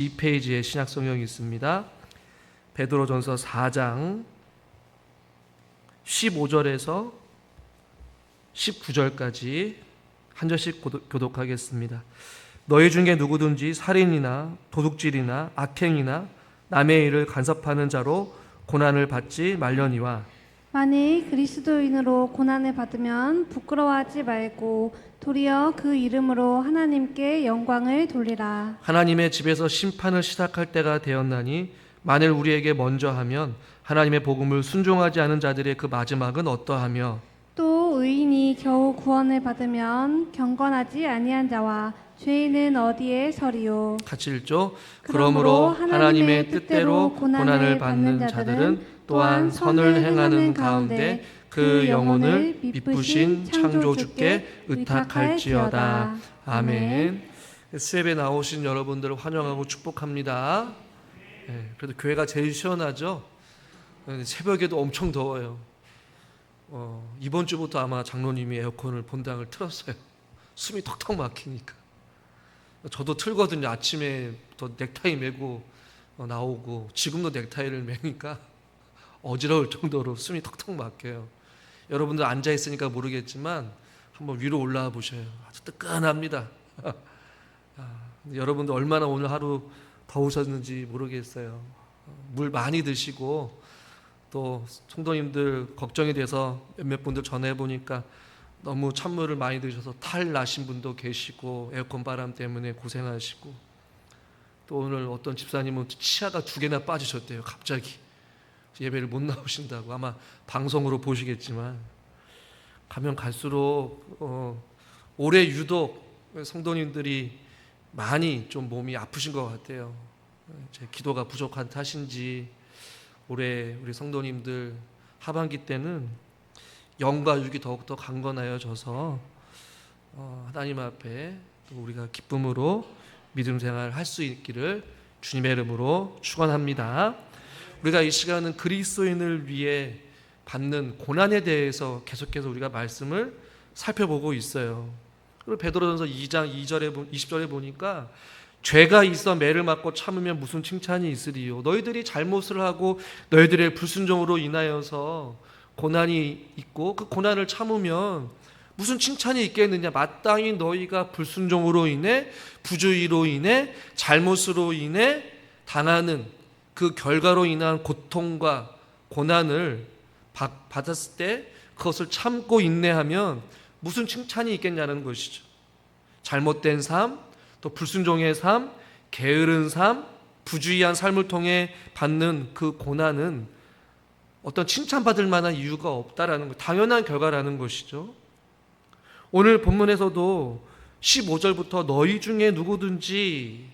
2페이지에 신약성경이 있습니다. 베드로전서 4장 15절에서 19절까지 한 절씩 교독하겠습니다. 너희 중에 누구든지 살인이나 도둑질이나 악행이나 남의 일을 간섭하는 자로 고난을 받지 말려니와 만일 그리스도인으로 고난을 받으면 부끄러워하지 말고 도리어 그 이름으로 하나님께 영광을 돌리라. 하나님의 집에서 심판을 시작할 때가 되었나니 만일 우리에게 먼저 하면 하나님의 복음을 순종하지 않은 자들의 그 마지막은 어떠하며 또 의인이 겨우 구원을 받으면 경건하지 아니한 자와 죄인은 어디에 서리요. 같이 읽죠. 그러므로 하나님의 뜻대로 고난을 받는 자들은 또한 선을 행하는 가운데 그 영혼을 미쁘신 창조주께 의탁할지어다. 아멘. 수협에 나오신 여러분들을 환영하고 축복합니다. 그래도 교회가 제일 시원하죠. 새벽에도 엄청 더워요. 이번 주부터 아마 장로님이 에어컨을 본당을 틀었어요. 숨이 턱턱 막히니까. 저도 틀거든요. 아침에 또 넥타이 메고 나오고 지금도 넥타이를 매니까 어지러울 정도로 숨이 턱턱 막혀요. 여러분들 앉아 있으니까 모르겠지만 한번 위로 올라와 보셔요. 아주 뜨끈합니다. 여러분들 얼마나 오늘 하루 더우셨는지 모르겠어요. 물 많이 드시고 또 성도님들 걱정이 돼서 몇몇 분들 전해 보니까 너무 찬물을 많이 드셔서 탈 나신 분도 계시고 에어컨 바람 때문에 고생하시고 또 오늘 어떤 집사님은 치아가 2개나 빠지셨대요. 갑자기 예배를 못 나오신다고. 아마 방송으로 보시겠지만 가면 갈수록 올해 유독 성도님들이 많이 좀 몸이 아프신 것 같아요. 제 기도가 부족한 탓인지 올해 우리 성도님들 하반기 때는 영과 육이 더욱더 강건하여져서 하나님 앞에 또 우리가 기쁨으로 믿음 생활을 할 수 있기를 주님의 이름으로 축원합니다. 우리가 이 시간은 그리스도인을 위해 받는 고난에 대해서 계속해서 우리가 말씀을 살펴보고 있어요. 그리고 베드로전서 2장 20절에 보니까 죄가 있어 매를 맞고 참으면 무슨 칭찬이 있으리요. 너희들이 잘못을 하고 너희들의 불순종으로 인하여서 고난이 있고 그 고난을 참으면 무슨 칭찬이 있겠느냐. 마땅히 너희가 불순종으로 인해 부주의로 인해 잘못으로 인해 당하는 그 결과로 인한 고통과 고난을 받았을 때 그것을 참고 인내하면 무슨 칭찬이 있겠냐는 것이죠. 잘못된 삶, 또 불순종의 삶, 게으른 삶, 부주의한 삶을 통해 받는 그 고난은 어떤 칭찬받을 만한 이유가 없다라는 것, 당연한 결과라는 것이죠. 오늘 본문에서도 15절부터 너희 중에 누구든지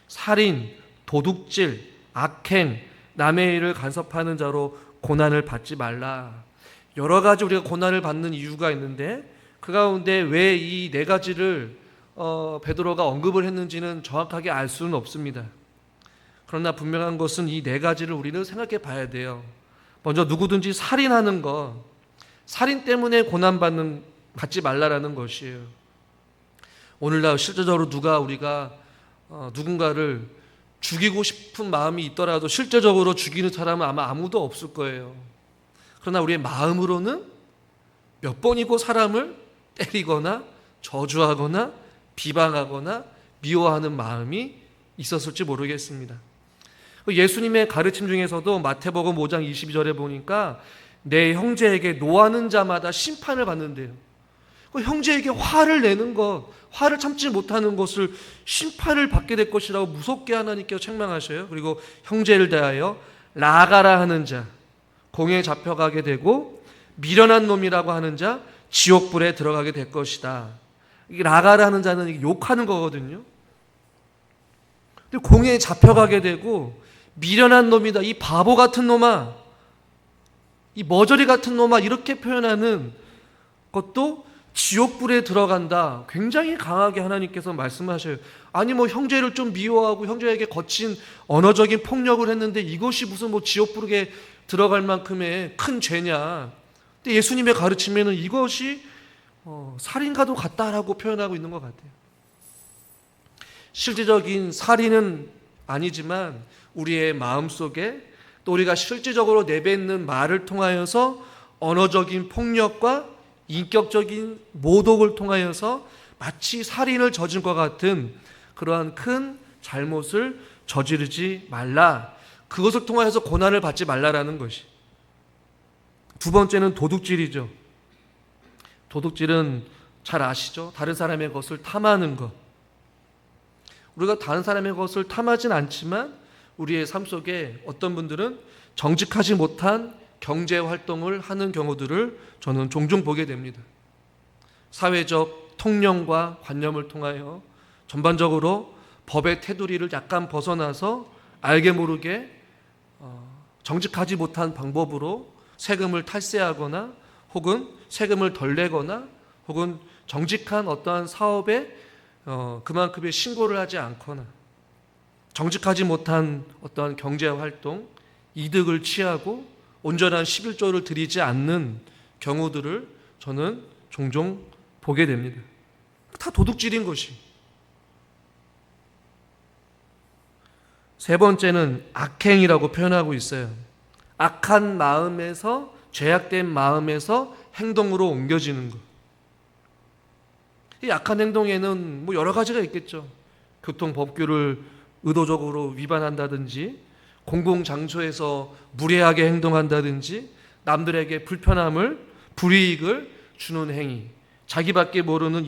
살인, 도둑질, 악행, 남의 일을 간섭하는 자로 고난을 받지 말라. 여러 가지 우리가 고난을 받는 이유가 있는데 그 가운데 왜 이 4가지를 베드로가 언급을 했는지는 정확하게 알 수는 없습니다. 그러나 분명한 것은 이 4가지를 우리는 생각해 봐야 돼요. 먼저 누구든지 살인하는 것, 살인 때문에 받지 말라라는 것이에요. 오늘날 실제적으로 우리가 누군가를 죽이고 싶은 마음이 있더라도 실제적으로 죽이는 사람은 아마 아무도 없을 거예요. 그러나 우리의 마음으로는 몇 번이고 사람을 때리거나 저주하거나 비방하거나 미워하는 마음이 있었을지 모르겠습니다. 예수님의 가르침 중에서도 마태복음 5장 22절에 보니까 내 형제에게 노하는 자마다 심판을 받는데요. 형제에게 화를 내는 것, 화를 참지 못하는 것을 심판을 받게 될 것이라고 무섭게 하나님께서 책망하셔요. 그리고 형제를 대하여 라가라 하는 자, 공에 잡혀가게 되고 미련한 놈이라고 하는 자, 지옥불에 들어가게 될 것이다. 이게 라가라 하는 자는 욕하는 거거든요. 근데 공에 잡혀가게 되고 미련한 놈이다, 이 바보 같은 놈아, 이 머저리 같은 놈아, 이렇게 표현하는 것도 지옥불에 들어간다. 굉장히 강하게 하나님께서 말씀하셔요. 아니 형제를 좀 미워하고 형제에게 거친 언어적인 폭력을 했는데 이것이 무슨 지옥불에 들어갈 만큼의 큰 죄냐. 근데 예수님의 가르침에는 이것이 살인과도 같다라고 표현하고 있는 것 같아요. 실질적인 살인은 아니지만 우리의 마음속에 또 우리가 실질적으로 내뱉는 말을 통하여서 언어적인 폭력과 인격적인 모독을 통하여서 마치 살인을 저진 것 같은 그러한 큰 잘못을 저지르지 말라. 그것을 통하여서 고난을 받지 말라라는 것이. 두 번째는 도둑질이죠. 도둑질은 잘 아시죠? 다른 사람의 것을 탐하는 것. 우리가 다른 사람의 것을 탐하진 않지만 우리의 삶 속에 어떤 분들은 정직하지 못한 경제 활동을 하는 경우들을 저는 종종 보게 됩니다. 사회적 통념과 관념을 통하여 전반적으로 법의 테두리를 약간 벗어나서 알게 모르게 정직하지 못한 방법으로 세금을 탈세하거나 혹은 세금을 덜 내거나 혹은 정직한 어떠한 사업에 그만큼의 신고를 하지 않거나 정직하지 못한 어떠한 경제 활동, 이득을 취하고 온전한 11조를 드리지 않는 경우들을 저는 종종 보게 됩니다. 다 도둑질인 것이. 세 번째는 악행이라고 표현하고 있어요. 악한 마음에서, 죄악된 마음에서 행동으로 옮겨지는 것. 이 악한 행동에는 여러 가지가 있겠죠. 교통법규를 의도적으로 위반한다든지, 공공장소에서 무례하게 행동한다든지, 남들에게 불편함을, 불이익을 주는 행위, 자기밖에 모르는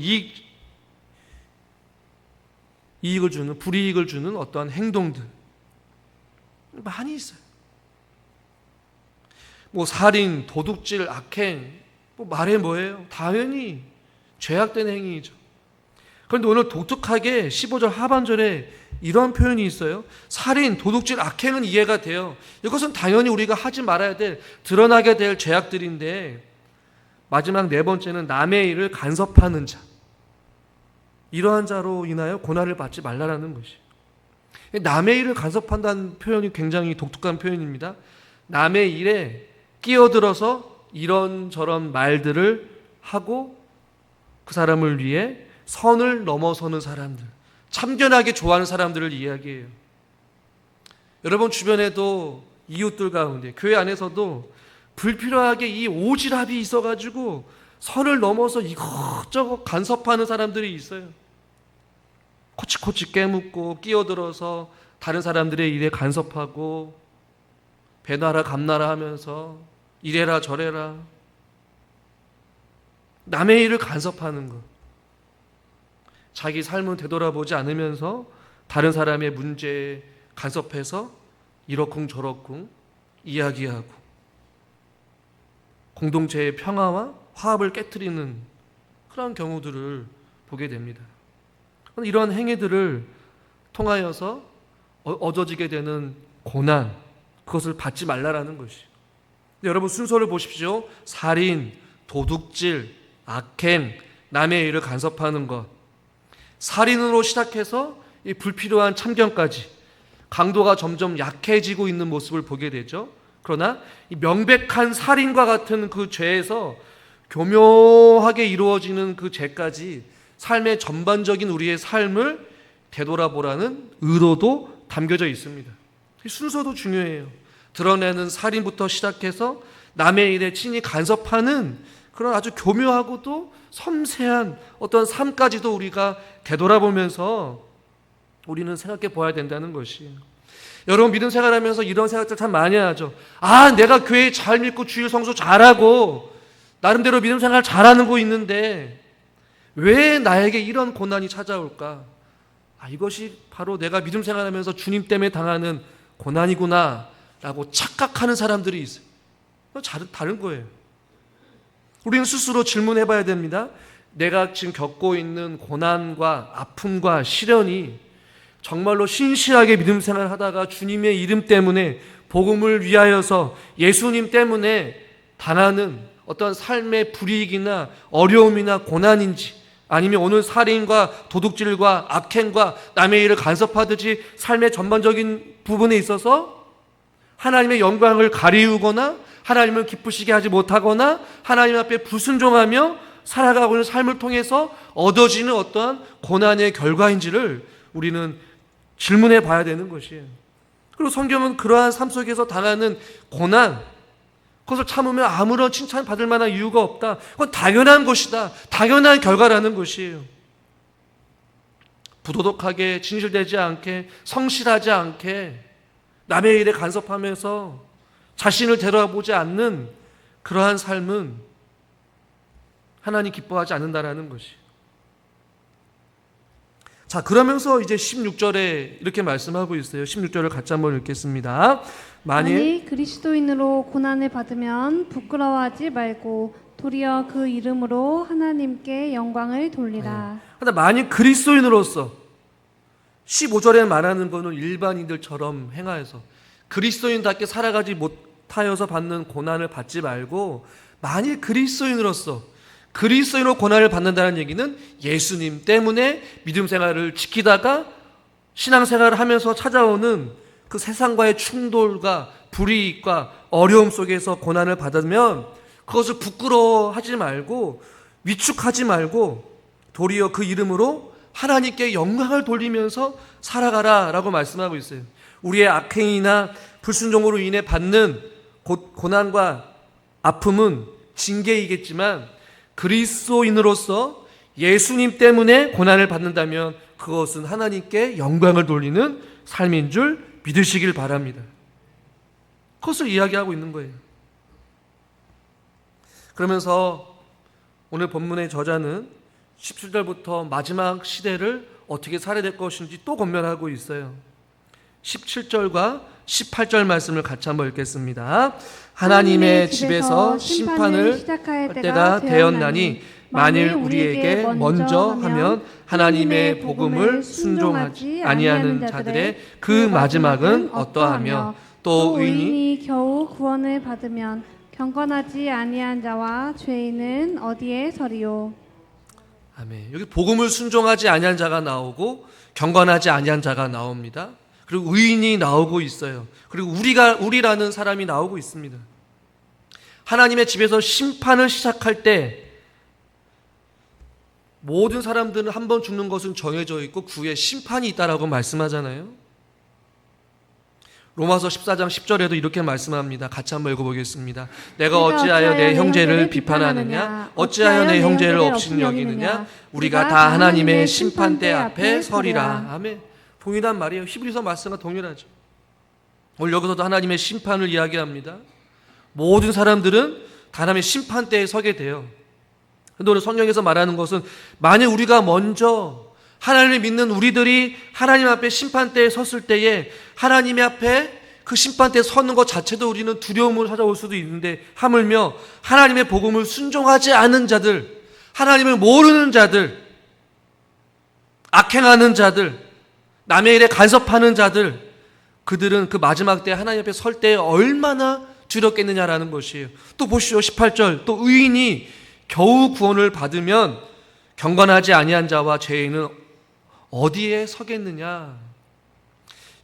이익을 주는, 불이익을 주는 어떠한 행동들 많이 있어요. 살인, 도둑질, 악행, 말해 뭐예요? 당연히 죄악된 행위이죠. 그런데 오늘 독특하게 15절 하반절에 이런 표현이 있어요. 살인, 도둑질, 악행은 이해가 돼요. 이것은 당연히 우리가 하지 말아야 될, 드러나게 될 죄악들인데, 마지막 네 번째는 남의 일을 간섭하는 자, 이러한 자로 인하여 고난을 받지 말라라는 것이. 남의 일을 간섭한다는 표현이 굉장히 독특한 표현입니다. 남의 일에 끼어들어서 이런저런 말들을 하고 그 사람을 위해 선을 넘어서는 사람들, 참견하게 좋아하는 사람들을 이야기해요. 여러분 주변에도 이웃들 가운데, 교회 안에서도 불필요하게 이 오지랖이 있어가지고 선을 넘어서 이것저것 간섭하는 사람들이 있어요. 코치코치 깨묻고 끼어들어서 다른 사람들의 일에 간섭하고 배나라 감나라 하면서 이래라 저래라, 남의 일을 간섭하는 것. 자기 삶은 되돌아보지 않으면서 다른 사람의 문제에 간섭해서 이러쿵저러쿵 이야기하고 공동체의 평화와 화합을 깨트리는 그런 경우들을 보게 됩니다. 이러한 행위들을 통하여서 얻어지게 되는 고난, 그것을 받지 말라라는 것이. 여러분 순서를 보십시오. 살인, 도둑질, 악행, 남의 일을 간섭하는 것. 살인으로 시작해서 이 불필요한 참견까지 강도가 점점 약해지고 있는 모습을 보게 되죠. 그러나 이 명백한 살인과 같은 그 죄에서 교묘하게 이루어지는 그 죄까지 삶의 전반적인 우리의 삶을 되돌아보라는 의도도 담겨져 있습니다. 이 순서도 중요해요. 드러내는 살인부터 시작해서 남의 일에 친히 간섭하는 그런 아주 교묘하고도 섬세한 어떤 삶까지도 우리가 되돌아보면서 우리는 생각해 보아야 된다는 것이에요. 여러분 믿음 생활하면서 이런 생각들 참 많이 하죠. 내가 교회 잘 믿고 주일 성수 잘하고 나름대로 믿음 생활 잘하는 거 있는데 왜 나에게 이런 고난이 찾아올까? 이것이 바로 내가 믿음 생활하면서 주님 때문에 당하는 고난이구나 라고 착각하는 사람들이 있어요. 다른 거예요. 우리는 스스로 질문해 봐야 됩니다. 내가 지금 겪고 있는 고난과 아픔과 시련이 정말로 신실하게 믿음 생활을 하다가 주님의 이름 때문에, 복음을 위하여서 예수님 때문에 당하는 어떤 삶의 불이익이나 어려움이나 고난인지, 아니면 오늘 살인과 도둑질과 악행과 남의 일을 간섭하듯이 삶의 전반적인 부분에 있어서 하나님의 영광을 가리우거나 하나님을 기쁘시게 하지 못하거나 하나님 앞에 불순종하며 살아가고 있는 삶을 통해서 얻어지는 어떠한 고난의 결과인지를 우리는 질문해 봐야 되는 것이에요. 그리고 성경은 그러한 삶 속에서 당하는 고난, 그것을 참으면 아무런 칭찬받을 만한 이유가 없다. 그건 당연한 것이다. 당연한 결과라는 것이에요. 부도덕하게, 진실되지 않게, 성실하지 않게, 남의 일에 간섭하면서 자신을 되돌아보지 않는 그러한 삶은 하나님 기뻐하지 않는다라는 것이. 자, 그러면서 이제 16절에 이렇게 말씀하고 있어요. 16절을 같이 한번 읽겠습니다. 만일 그리스도인으로 고난을 받으면 부끄러워하지 말고 도리어 그 이름으로 하나님께 영광을 돌리라. 그런데 만일 그리스도인으로서 15절에 말하는 것은 일반인들처럼 행하여서 그리스도인답게 살아가지 못하여서 받는 고난을 받지 말고, 만일 그리스도인으로 고난을 받는다는 얘기는 예수님 때문에 믿음 생활을 지키다가 신앙생활을 하면서 찾아오는 그 세상과의 충돌과 불이익과 어려움 속에서 고난을 받으면 그것을 부끄러워하지 말고 위축하지 말고 도리어 그 이름으로 하나님께 영광을 돌리면서 살아가라 라고 말씀하고 있어요. 우리의 악행이나 불순종으로 인해 받는 고난과 아픔은 징계이겠지만 그리스도인으로서 예수님 때문에 고난을 받는다면 그것은 하나님께 영광을 돌리는 삶인 줄 믿으시길 바랍니다. 그것을 이야기하고 있는 거예요. 그러면서 오늘 본문의 저자는 17절부터 마지막 시대를 어떻게 살아야 될 것인지 또 권면하고 있어요. 17절과 18절 말씀을 같이 한번 읽겠습니다. 하나님의 집에서 심판을 할 때가 되었나니 만일 우리에게 먼저 하면 하나님의 복음을 순종하지 아니하는 자들의 그 마지막은 어떠하며 또 의인이 겨우 구원을 받으면 경건하지 아니한 자와 죄인은 어디에 서리요. 아멘. 여기 복음을 순종하지 아니한 자가 나오고 경건하지 아니한 자가 나옵니다. 그리고 의인이 나오고 있어요. 그리고 우리라는 사람이 나오고 있습니다. 하나님의 집에서 심판을 시작할 때 모든 사람들은 한 번 죽는 것은 정해져 있고 그 후에 심판이 있다라고 말씀하잖아요. 로마서 14장 10절에도 이렇게 말씀합니다. 같이 한번 읽어보겠습니다. 내가 어찌하여 내 형제를 비판하느냐? 어찌하여 내 형제를 업신 여기느냐? 우리가 다 하나님의 심판대 앞에 서리라. 아멘. 동일한 말이에요. 히브리서 말씀과 동일하죠. 오늘 여기서도 하나님의 심판을 이야기합니다. 모든 사람들은 다 하나님의 심판대에 서게 돼요. 그런데 오늘 성경에서 말하는 것은 만약 우리가 먼저 하나님을 믿는 우리들이 하나님 앞에 심판대에 섰을 때에 하나님 앞에 그 심판대에 서는 것 자체도 우리는 두려움을 찾아올 수도 있는데 하물며 하나님의 복음을 순종하지 않은 자들, 하나님을 모르는 자들, 악행하는 자들, 남의 일에 간섭하는 자들, 그들은 그 마지막 때 하나님 앞에 설 때에 얼마나 두렵겠느냐라는 것이에요. 또 보시오 18절 또 의인이 겨우 구원을 받으면 경건하지 아니한 자와 죄인은 어디에 서겠느냐.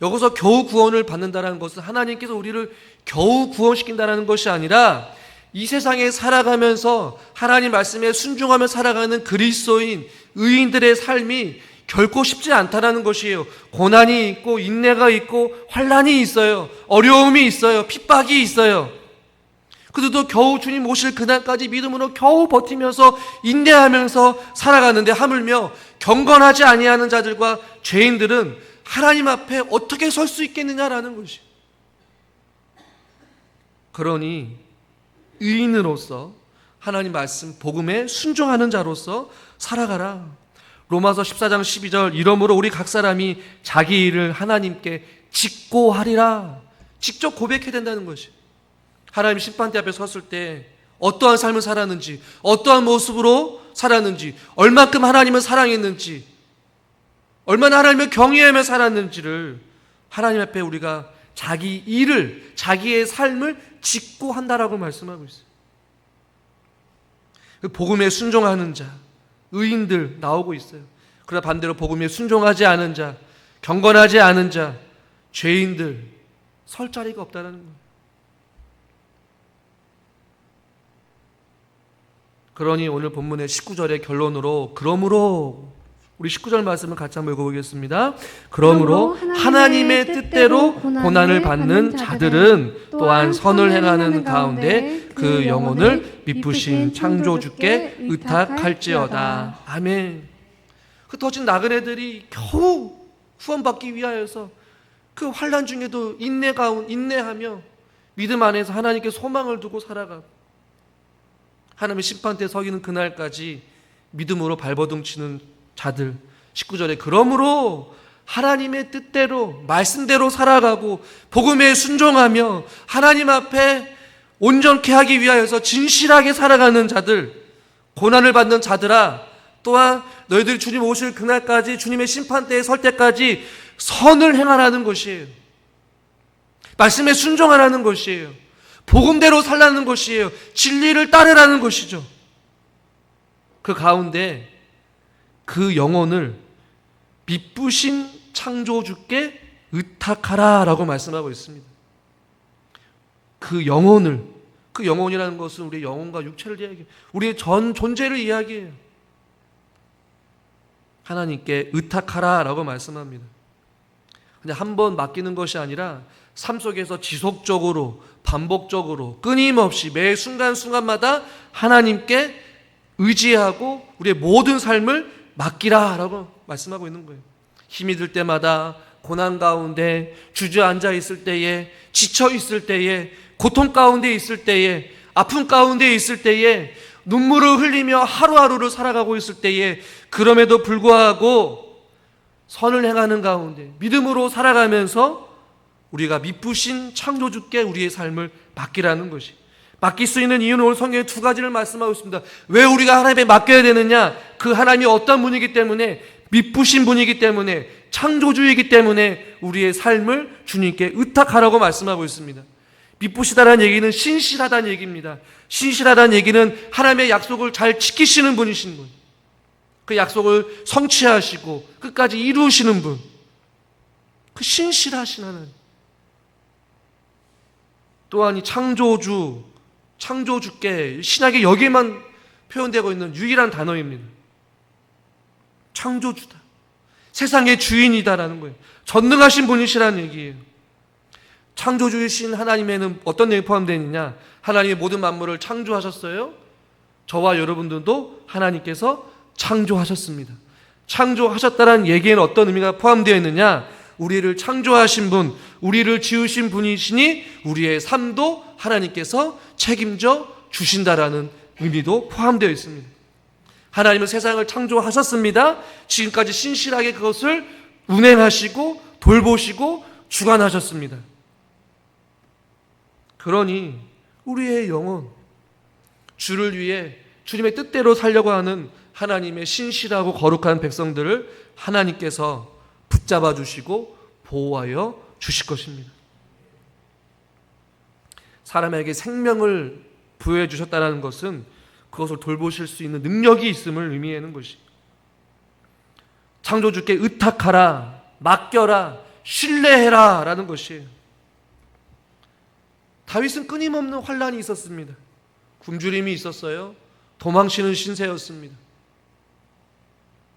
여기서 겨우 구원을 받는다는 것은 하나님께서 우리를 겨우 구원시킨다는 것이 아니라 이 세상에 살아가면서 하나님 말씀에 순종하며 살아가는 그리스도인 의인들의 삶이 결코 쉽지 않다는 것이에요. 고난이 있고 인내가 있고 환난이 있어요. 어려움이 있어요. 핍박이 있어요. 그들도 겨우 주님 오실 그날까지 믿음으로 겨우 버티면서 인내하면서 살아가는데 하물며 경건하지 아니하는 자들과 죄인들은 하나님 앞에 어떻게 설 수 있겠느냐라는 것이. 그러니 의인으로서 하나님 말씀 복음에 순종하는 자로서 살아가라. 로마서 14장 12절 이러므로 우리 각 사람이 자기 일을 하나님께 짓고 하리라. 직접 고백해야 된다는 것이. 하나님 심판대 앞에 섰을 때 어떠한 삶을 살았는지, 어떠한 모습으로 살았는지, 얼만큼 하나님을 사랑했는지, 얼마나 하나님을 경외하며 살았는지를 하나님 앞에 우리가 자기 일을, 자기의 삶을 짓고 한다라고 말씀하고 있어요. 복음에 순종하는 자, 의인들 나오고 있어요. 그러나 반대로 복음에 순종하지 않은 자, 경건하지 않은 자, 죄인들 설 자리가 없다는 거예요. 그러니 오늘 본문의 19절의 결론으로 그러므로 우리 19절 말씀을 같이 한번 읽어보겠습니다. 그러므로 하나님의 뜻대로 고난을 받는 자들은 또한 선을 행하는 가운데 그 영혼을 미쁘신 창조주께 의탁할지어다. 아멘. 그 더진 나그네들이 겨우 후원받기 위하여서 그 환난 중에도 인내하며 믿음 안에서 하나님께 소망을 두고 살아가고 하나님의 심판대에 서기는 그날까지 믿음으로 발버둥치는 자들. 19절에 그러므로 하나님의 뜻대로 말씀대로 살아가고 복음에 순종하며 하나님 앞에 온전케 하기 위하여서 진실하게 살아가는 자들, 고난을 받는 자들아, 또한 너희들이 주님 오실 그날까지 주님의 심판대에 설 때까지 선을 행하라는 것이에요. 말씀에 순종하라는 것이에요. 복음대로 살라는 것이에요. 진리를 따르라는 것이죠. 그 가운데 그 영혼을 미쁘신 창조주께 의탁하라 라고 말씀하고 있습니다. 그 영혼이라는 것은 우리의 영혼과 육체를 이야기해요. 우리의 전 존재를 이야기해요. 하나님께 의탁하라 라고 말씀합니다. 근데 한 번 맡기는 것이 아니라 삶 속에서 지속적으로 반복적으로 끊임없이 매 순간순간마다 하나님께 의지하고 우리의 모든 삶을 맡기라 라고 말씀하고 있는 거예요. 힘이 들 때마다 고난 가운데 주저앉아 있을 때에 지쳐 있을 때에 고통 가운데 있을 때에 아픔 가운데 있을 때에 눈물을 흘리며 하루하루를 살아가고 있을 때에 그럼에도 불구하고 선을 행하는 가운데 믿음으로 살아가면서 우리가 미쁘신 창조주께 우리의 삶을 맡기라는 것이 맡길 수 있는 이유는 오늘 성경에 두 가지를 말씀하고 있습니다. 왜 우리가 하나님께 맡겨야 되느냐? 그 하나님이 어떤 분이기 때문에 미쁘신 분이기 때문에 창조주이기 때문에 우리의 삶을 주님께 의탁하라고 말씀하고 있습니다. 미쁘시다라는 얘기는 신실하다는 얘기입니다. 신실하다는 얘기는 하나님의 약속을 잘 지키시는 분이신 분, 그 약속을 성취하시고 끝까지 이루시는 분, 그 신실하신 하나님. 또한 이 창조주께 신약에 여기에만 표현되고 있는 유일한 단어입니다. 창조주다. 세상의 주인이다라는 거예요. 전능하신 분이시라는 얘기예요. 창조주이신 하나님에는 어떤 내용이 포함되어 있느냐? 하나님의 모든 만물을 창조하셨어요. 저와 여러분들도 하나님께서 창조하셨습니다. 창조하셨다는 얘기에는 어떤 의미가 포함되어 있느냐? 우리를 창조하신 분, 우리를 지으신 분이시니 우리의 삶도 하나님께서 책임져 주신다라는 의미도 포함되어 있습니다. 하나님은 세상을 창조하셨습니다. 지금까지 신실하게 그것을 운행하시고 돌보시고 주관하셨습니다. 그러니 우리의 영혼, 주를 위해 주님의 뜻대로 살려고 하는 하나님의 신실하고 거룩한 백성들을 하나님께서 붙잡아 주시고 보호하여 주실 것입니다. 사람에게 생명을 부여해 주셨다는 것은 그것을 돌보실 수 있는 능력이 있음을 의미하는 것이, 창조주께 의탁하라, 맡겨라, 신뢰해라 라는 것이에요. 다윗은 끊임없는 환난이 있었습니다. 굶주림이 있었어요. 도망치는 신세였습니다.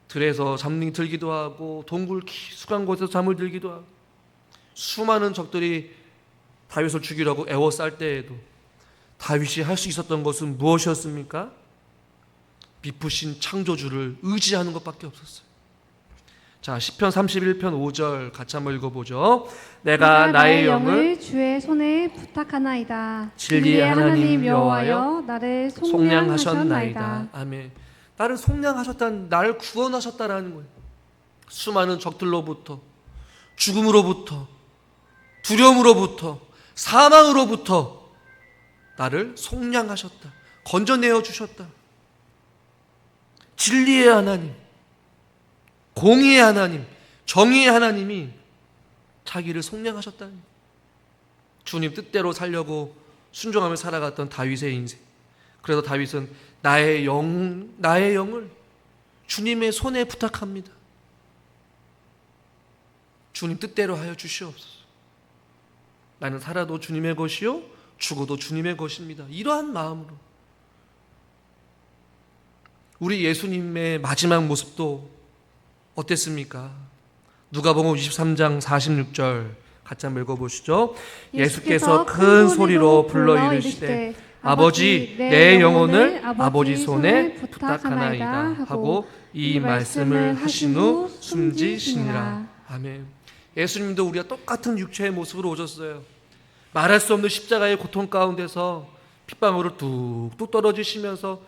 들에서 잠이 들기도 하고 동굴 깊숙한 곳에서 잠을 들기도 하고 수많은 적들이 다윗을 죽이려고 애워쌀 때에도 다윗이 할 수 있었던 것은 무엇이었습니까? 미쁘신 창조주를 의지하는 것밖에 없었어요. 자, 시편 31편 5절 같이 한번 읽어보죠. 내가 나의 영을 주의 손에 부탁하나이다. 진리의 하나님 여호와여 나를 속량하셨나이다. 아멘. 나를 속량하셨다는, 나를 구원하셨다라는 거예요. 수많은 적들로부터, 죽음으로부터, 두려움으로부터, 사망으로부터 나를 속량하셨다. 건져내어 주셨다. 진리의 하나님, 공의의 하나님, 정의의 하나님이 자기를 속량하셨다는 거예요. 주님 뜻대로 살려고 순종하며 살아갔던 다윗의 인생. 그래서 다윗은 나의 영을 주님의 손에 부탁합니다. 주님 뜻대로 하여 주시옵소서. 나는 살아도 주님의 것이요 죽어도 주님의 것입니다. 이러한 마음으로 우리 예수님의 마지막 모습도 어땠습니까? 누가복음 23장 46절 같이 한번 읽어보시죠. 예수께서 큰 소리로 불러 이르시되 아버지 내 영혼을 아버지 손에 부탁하나이다 하고 이 말씀을 하신 후 숨지시니라. 아멘. 예수님도 우리가 똑같은 육체의 모습으로 오셨어요. 말할 수 없는 십자가의 고통 가운데서 핏방울을 뚝뚝 떨어지시면서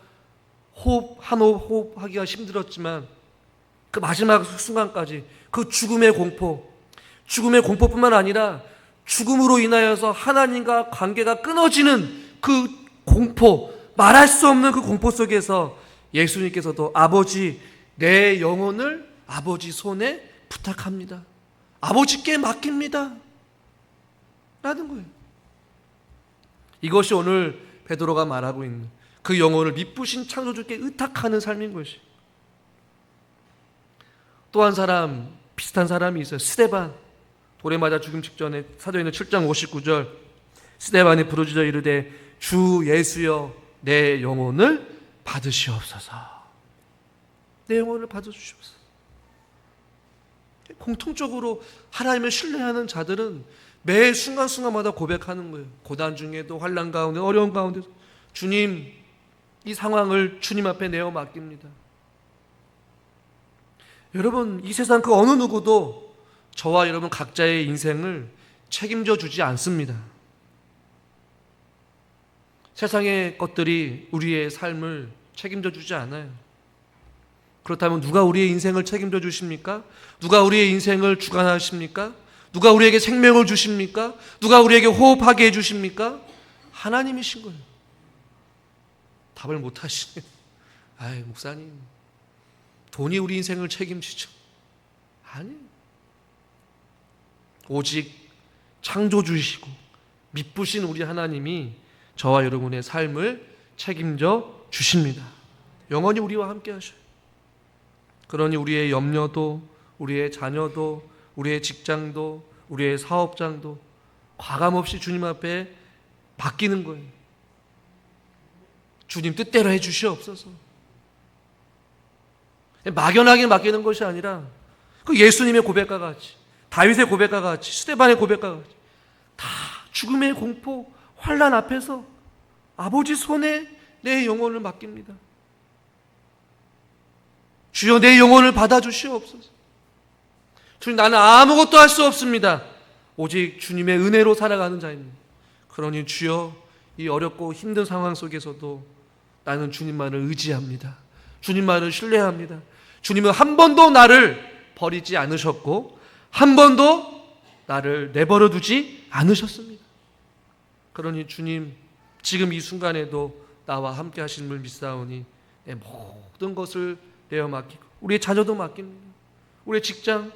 한 호흡 하기가 힘들었지만 그 마지막 순간까지 그 죽음의 공포뿐만 아니라 죽음으로 인하여서 하나님과 관계가 끊어지는 그 공포, 말할 수 없는 그 공포 속에서 예수님께서도 아버지 내 영혼을 아버지 손에 부탁합니다. 아버지께 맡깁니다. 라는 거예요. 이것이 오늘 베드로가 말하고 있는 그 영혼을 미쁘신 창조주께 의탁하는 삶인 것이. 또 한 사람, 비슷한 사람이 있어요. 스데반. 돌에 맞아 죽음 직전에 사도행전 7장 59절 스데반이 부르짖어 이르되 주 예수여 내 영혼을 받으시옵소서. 내 영혼을 받아주시옵소서. 공통적으로 하나님을 신뢰하는 자들은 매 순간순간마다 고백하는 거예요. 고난 중에도 환난 가운데 어려운 가운데 주님 이 상황을 주님 앞에 내어 맡깁니다. 여러분 이 세상 그 어느 누구도 저와 여러분 각자의 인생을 책임져 주지 않습니다. 세상의 것들이 우리의 삶을 책임져 주지 않아요. 그렇다면 누가 우리의 인생을 책임져 주십니까? 누가 우리의 인생을 주관하십니까? 누가 우리에게 생명을 주십니까? 누가 우리에게 호흡하게 해주십니까? 하나님이신 거예요. 답을 못 하시네. 아이 목사님 돈이 우리 인생을 책임지죠. 아니에요. 오직 창조주이시고 미쁘신 우리 하나님이 저와 여러분의 삶을 책임져 주십니다. 영원히 우리와 함께 하셔요. 그러니 우리의 염려도 우리의 자녀도 우리의 직장도 우리의 사업장도 과감없이 주님 앞에 맡기는 거예요. 주님 뜻대로 해 주시옵소서. 막연하게 맡기는 것이 아니라 그 예수님의 고백과 같이 다윗의 고백과 같이 스데반의 고백과 같이 다 죽음의 공포 환난 앞에서 아버지 손에 내 영혼을 맡깁니다. 주여 내 영혼을 받아주시옵소서. 주님 나는 아무것도 할 수 없습니다. 오직 주님의 은혜로 살아가는 자입니다. 그러니 주여 이 어렵고 힘든 상황 속에서도 나는 주님만을 의지합니다. 주님만을 신뢰합니다. 주님은 한 번도 나를 버리지 않으셨고 한 번도 나를 내버려 두지 않으셨습니다. 그러니 주님 지금 이 순간에도 나와 함께 하심을 믿사오니 내 모든 것을 내어 맡기고 우리의 자녀도 맡깁니다. 우리의 직장,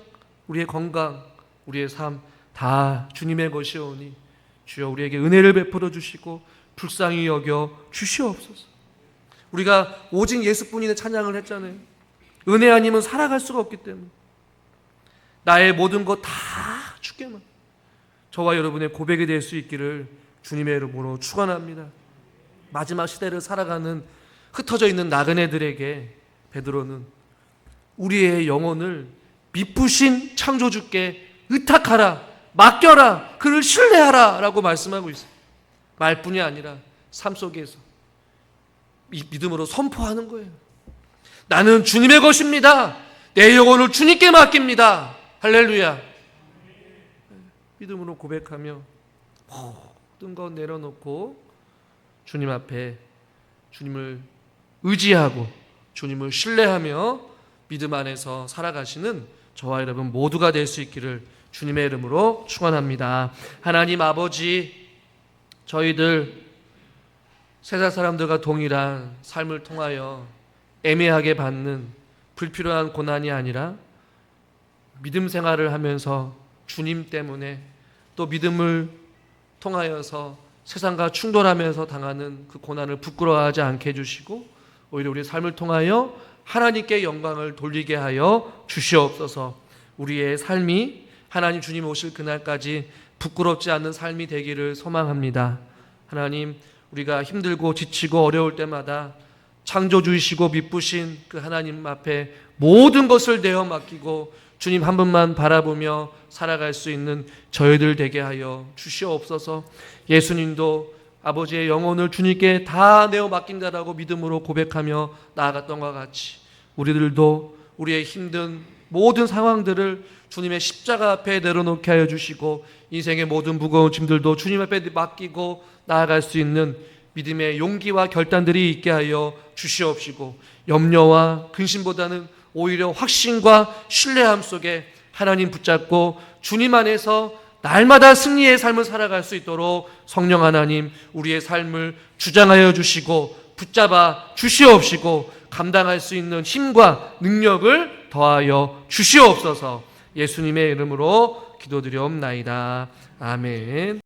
우리의 건강, 우리의 삶 다 주님의 것이오니 주여 우리에게 은혜를 베풀어 주시고 불쌍히 여겨 주시옵소서. 우리가 오직 예수뿐인의 찬양을 했잖아요. 은혜 아니면 살아갈 수가 없기 때문에 나의 모든 것 다 주께만 저와 여러분의 고백이 될 수 있기를 주님의 이름으로 축원합니다. 마지막 시대를 살아가는 흩어져 있는 나그네들에게 베드로는 우리의 영혼을 미쁘신 창조주께 의탁하라, 맡겨라, 그를 신뢰하라 라고 말씀하고 있어요. 말뿐이 아니라 삶 속에서 이 믿음으로 선포하는 거예요. 나는 주님의 것입니다. 내 영혼을 주님께 맡깁니다. 할렐루야. 믿음으로 고백하며 모든 것 내려놓고 주님 앞에 주님을 의지하고 주님을 신뢰하며 믿음 안에서 살아가시는 저와 여러분 모두가 될 수 있기를 주님의 이름으로 축원합니다. 하나님 아버지, 저희들 세상 사람들과 동일한 삶을 통하여 애매하게 받는 불필요한 고난이 아니라 믿음 생활을 하면서 주님 때문에 또 믿음을 통하여서 세상과 충돌하면서 당하는 그 고난을 부끄러워하지 않게 해주시고 오히려 우리의 삶을 통하여 하나님께 영광을 돌리게 하여 주시옵소서. 우리의 삶이 하나님 주님 오실 그날까지 부끄럽지 않는 삶이 되기를 소망합니다. 하나님, 우리가 힘들고 지치고 어려울 때마다 창조주이시고 미쁘신 그 하나님 앞에 모든 것을 내어 맡기고 주님 한 분만 바라보며 살아갈 수 있는 저희들 되게 하여 주시옵소서. 예수님도 아버지의 영혼을 주님께 다 내어 맡긴다라고 믿음으로 고백하며 나아갔던 것 같이 우리들도 우리의 힘든 모든 상황들을 주님의 십자가 앞에 내려놓게 하여 주시고 인생의 모든 무거운 짐들도 주님 앞에 맡기고 나아갈 수 있는 믿음의 용기와 결단들이 있게 하여 주시옵시고 염려와 근심보다는 오히려 확신과 신뢰함 속에 하나님 붙잡고 주님 안에서 날마다 승리의 삶을 살아갈 수 있도록 성령 하나님 우리의 삶을 주장하여 주시고 붙잡아 주시옵시고 감당할 수 있는 힘과 능력을 더하여 주시옵소서. 예수님의 이름으로 기도드리옵나이다. 아멘.